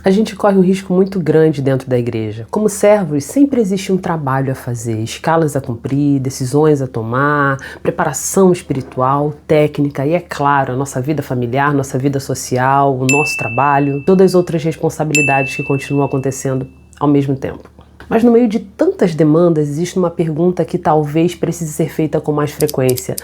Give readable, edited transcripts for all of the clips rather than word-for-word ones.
A gente corre um risco muito grande dentro da igreja. Como servos, sempre existe um trabalho a fazer, escalas a cumprir, decisões a tomar, preparação espiritual, técnica e, é claro, a nossa vida familiar, nossa vida social, o nosso trabalho, todas as outras responsabilidades que continuam acontecendo ao mesmo tempo. Mas no meio de tantas demandas, existe uma pergunta que talvez precise ser feita com mais frequência.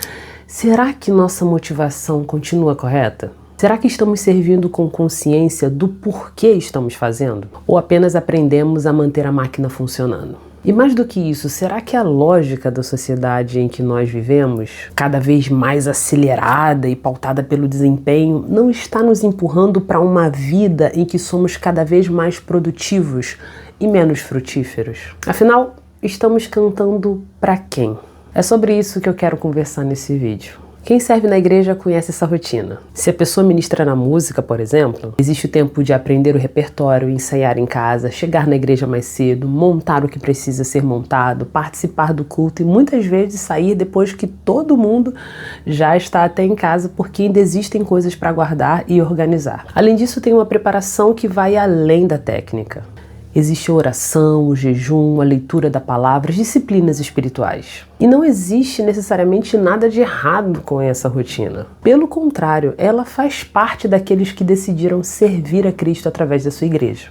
Será que nossa motivação continua correta? Será que estamos servindo com consciência do porquê estamos fazendo? Ou apenas aprendemos a manter a máquina funcionando? E mais do que isso, será que a lógica da sociedade em que nós vivemos, cada vez mais acelerada e pautada pelo desempenho, não está nos empurrando para uma vida em que somos cada vez mais produtivos e menos frutíferos? Afinal, estamos cantando para quem? É sobre isso que eu quero conversar nesse vídeo. Quem serve na igreja conhece essa rotina. Se a pessoa ministra na música, por exemplo, existe o tempo de aprender o repertório, ensaiar em casa, chegar na igreja mais cedo, montar o que precisa ser montado, participar do culto e muitas vezes sair depois que todo mundo já está até em casa, porque ainda existem coisas para guardar e organizar. Além disso, tem uma preparação que vai além da técnica. Existe a oração, o jejum, a leitura da palavra, as disciplinas espirituais. E não existe necessariamente nada de errado com essa rotina. Pelo contrário, ela faz parte daqueles que decidiram servir a Cristo através da sua igreja.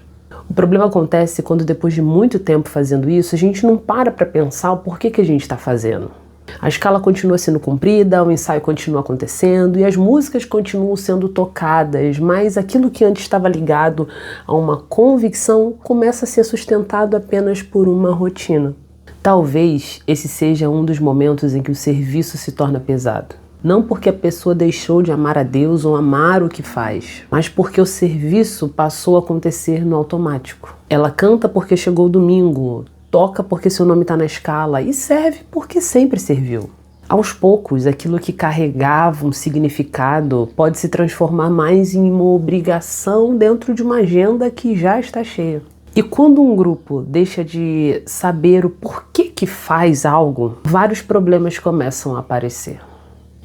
O problema acontece quando, depois de muito tempo fazendo isso, a gente não para pensar o porquê que a gente está fazendo. A escala continua sendo cumprida, o ensaio continua acontecendo e as músicas continuam sendo tocadas, mas aquilo que antes estava ligado a uma convicção começa a ser sustentado apenas por uma rotina. Talvez esse seja um dos momentos em que o serviço se torna pesado. Não porque a pessoa deixou de amar a Deus ou amar o que faz, mas porque o serviço passou a acontecer no automático. Ela canta porque chegou o domingo, toca porque seu nome está na escala e serve porque sempre serviu. Aos poucos, aquilo que carregava um significado pode se transformar mais em uma obrigação dentro de uma agenda que já está cheia. E quando um grupo deixa de saber o porquê que faz algo, vários problemas começam a aparecer.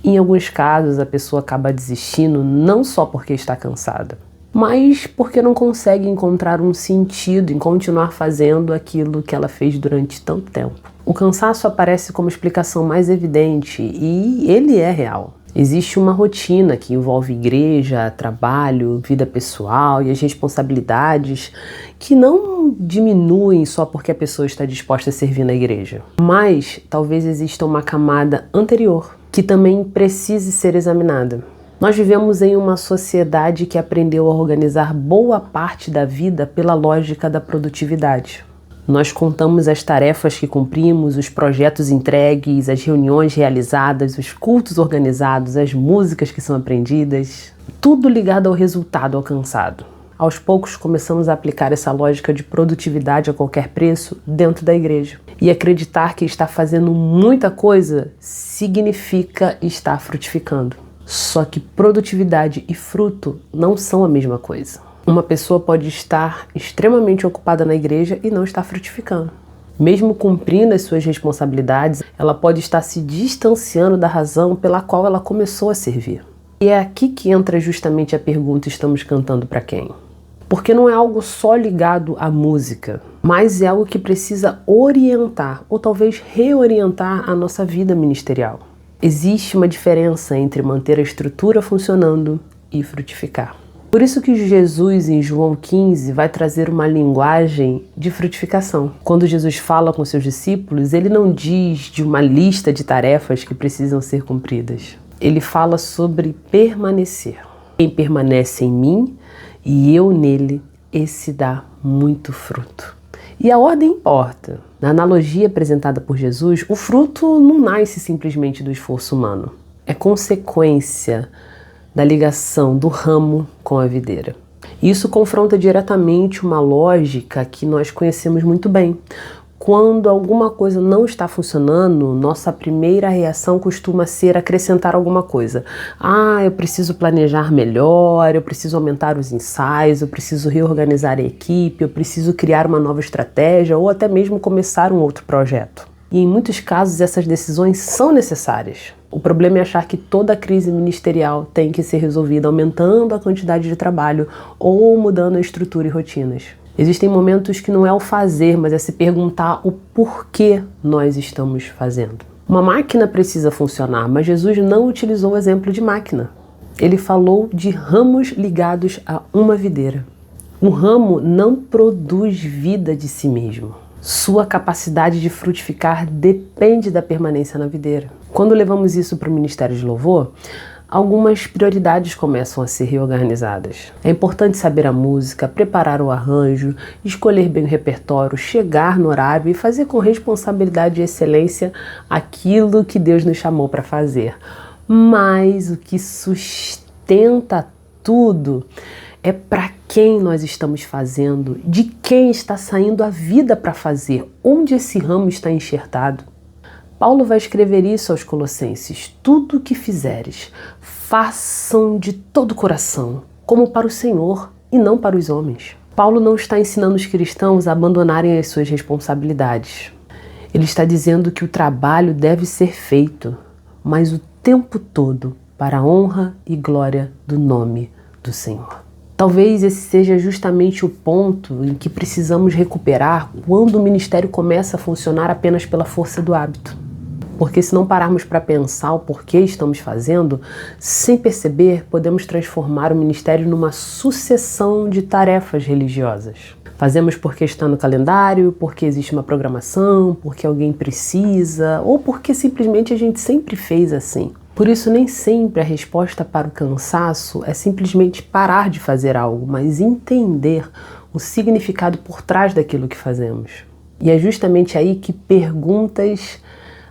Em alguns casos, a pessoa acaba desistindo não só porque está cansada, mas porque não consegue encontrar um sentido em continuar fazendo aquilo que ela fez durante tanto tempo. O cansaço aparece como explicação mais evidente e ele é real. Existe uma rotina que envolve igreja, trabalho, vida pessoal e as responsabilidades que não diminuem só porque a pessoa está disposta a servir na igreja. Mas talvez exista uma camada anterior que também precise ser examinada. Nós vivemos em uma sociedade que aprendeu a organizar boa parte da vida pela lógica da produtividade. Nós contamos as tarefas que cumprimos, os projetos entregues, as reuniões realizadas, os cultos organizados, as músicas que são aprendidas, tudo ligado ao resultado alcançado. Aos poucos começamos a aplicar essa lógica de produtividade a qualquer preço dentro da igreja. E acreditar que estar fazendo muita coisa significa estar frutificando. Só que produtividade e fruto não são a mesma coisa. Uma pessoa pode estar extremamente ocupada na igreja e não estar frutificando. Mesmo cumprindo as suas responsabilidades, ela pode estar se distanciando da razão pela qual ela começou a servir. E é aqui que entra justamente a pergunta: estamos cantando para quem? Porque não é algo só ligado à música, mas é algo que precisa orientar ou talvez reorientar a nossa vida ministerial. Existe uma diferença entre manter a estrutura funcionando e frutificar. Por isso que Jesus, em João 15, vai trazer uma linguagem de frutificação. Quando Jesus fala com seus discípulos, ele não diz de uma lista de tarefas que precisam ser cumpridas. Ele fala sobre permanecer. Quem permanece em mim e eu nele, esse dá muito fruto. E a ordem importa. Na analogia apresentada por Jesus, o fruto não nasce simplesmente do esforço humano. É consequência da ligação do ramo com a videira. Isso confronta diretamente uma lógica que nós conhecemos muito bem. Quando alguma coisa não está funcionando, nossa primeira reação costuma ser acrescentar alguma coisa. Eu preciso planejar melhor, eu preciso aumentar os ensaios, eu preciso reorganizar a equipe, eu preciso criar uma nova estratégia ou até mesmo começar um outro projeto. E em muitos casos essas decisões são necessárias. O problema é achar que toda crise ministerial tem que ser resolvida aumentando a quantidade de trabalho ou mudando a estrutura e rotinas. Existem momentos que não é o fazer, mas é se perguntar o porquê nós estamos fazendo. Uma máquina precisa funcionar, mas Jesus não utilizou o exemplo de máquina. Ele falou de ramos ligados a uma videira. Um ramo não produz vida de si mesmo. Sua capacidade de frutificar depende da permanência na videira. Quando levamos isso para o Ministério de Louvor, algumas prioridades começam a ser reorganizadas. É importante saber a música, preparar o arranjo, escolher bem o repertório, chegar no horário e fazer com responsabilidade e excelência aquilo que Deus nos chamou para fazer. Mas o que sustenta tudo é para quem nós estamos fazendo, de quem está saindo a vida para fazer, onde esse ramo está enxertado. Paulo vai escrever isso aos Colossenses: tudo o que fizeres, façam de todo o coração, como para o Senhor e não para os homens. Paulo não está ensinando os cristãos a abandonarem as suas responsabilidades. Ele está dizendo que o trabalho deve ser feito, mas o tempo todo para a honra e glória do nome do Senhor. Talvez esse seja justamente o ponto em que precisamos recuperar quando o ministério começa a funcionar apenas pela força do hábito. Porque se não pararmos para pensar o porquê estamos fazendo, sem perceber, podemos transformar o ministério numa sucessão de tarefas religiosas. Fazemos porque está no calendário, porque existe uma programação, porque alguém precisa, ou porque simplesmente a gente sempre fez assim. Por isso, nem sempre a resposta para o cansaço é simplesmente parar de fazer algo, mas entender o significado por trás daquilo que fazemos. E é justamente aí que perguntas,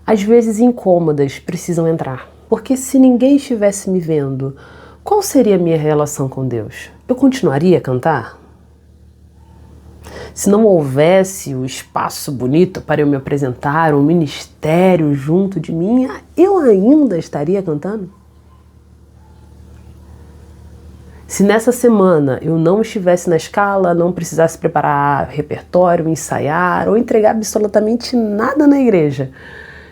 às vezes incômodas, precisam entrar. Porque se ninguém estivesse me vendo, qual seria a minha relação com Deus? Eu continuaria a cantar? Se não houvesse o espaço bonito para eu me apresentar, um ministério junto de mim, eu ainda estaria cantando? Se nessa semana eu não estivesse na escala, não precisasse preparar repertório, ensaiar ou entregar absolutamente nada na igreja,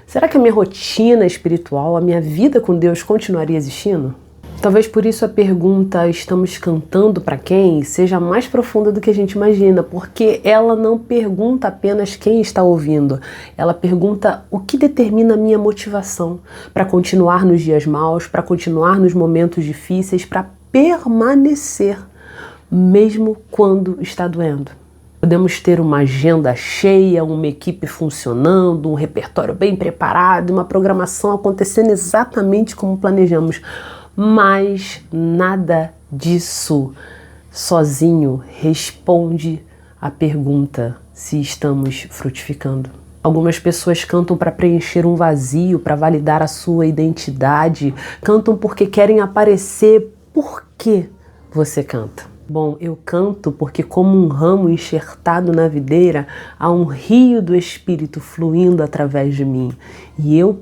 será que a minha rotina espiritual, a minha vida com Deus continuaria existindo? Talvez por isso a pergunta "estamos cantando para quem?" seja mais profunda do que a gente imagina, porque ela não pergunta apenas quem está ouvindo, ela pergunta o que determina a minha motivação para continuar nos dias maus, para continuar nos momentos difíceis, para permanecer, mesmo quando está doendo. Podemos ter uma agenda cheia, uma equipe funcionando, um repertório bem preparado, uma programação acontecendo exatamente como planejamos, mas nada disso sozinho responde à pergunta se estamos frutificando. Algumas pessoas cantam para preencher um vazio, para validar a sua identidade, cantam porque querem aparecer. Por que você canta? Bom, eu canto porque, como um ramo enxertado na videira, há um rio do Espírito fluindo através de mim. E eu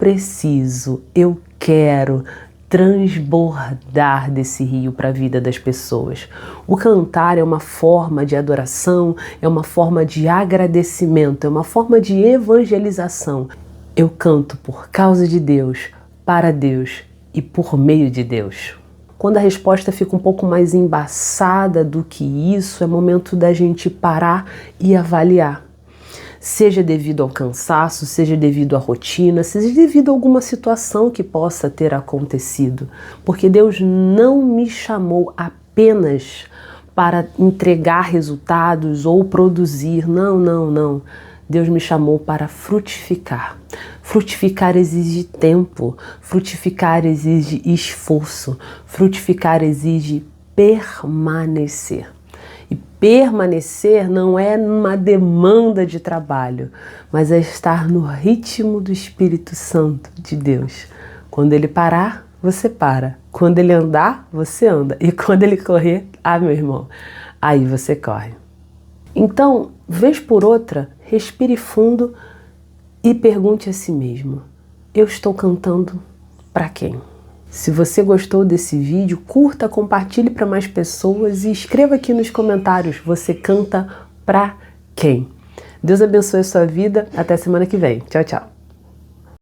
quero transbordar desse rio para a vida das pessoas. O cantar é uma forma de adoração, é uma forma de agradecimento, é uma forma de evangelização. Eu canto por causa de Deus, para Deus e por meio de Deus. Quando a resposta fica um pouco mais embaçada do que isso, é momento da gente parar e avaliar. Seja devido ao cansaço, seja devido à rotina, seja devido a alguma situação que possa ter acontecido. Porque Deus não me chamou apenas para entregar resultados ou produzir. Não. Deus me chamou para frutificar. Frutificar exige tempo, frutificar exige esforço, frutificar exige permanecer. E permanecer não é uma demanda de trabalho, mas é estar no ritmo do Espírito Santo de Deus. Quando ele parar, você para. Quando ele andar, você anda. E quando ele correr, meu irmão, aí você corre. Então, vez por outra, respire fundo e pergunte a si mesmo: eu estou cantando para quem? Se você gostou desse vídeo, curta, compartilhe para mais pessoas e escreva aqui nos comentários: você canta para quem? Deus abençoe a sua vida. Até semana que vem. Tchau, tchau.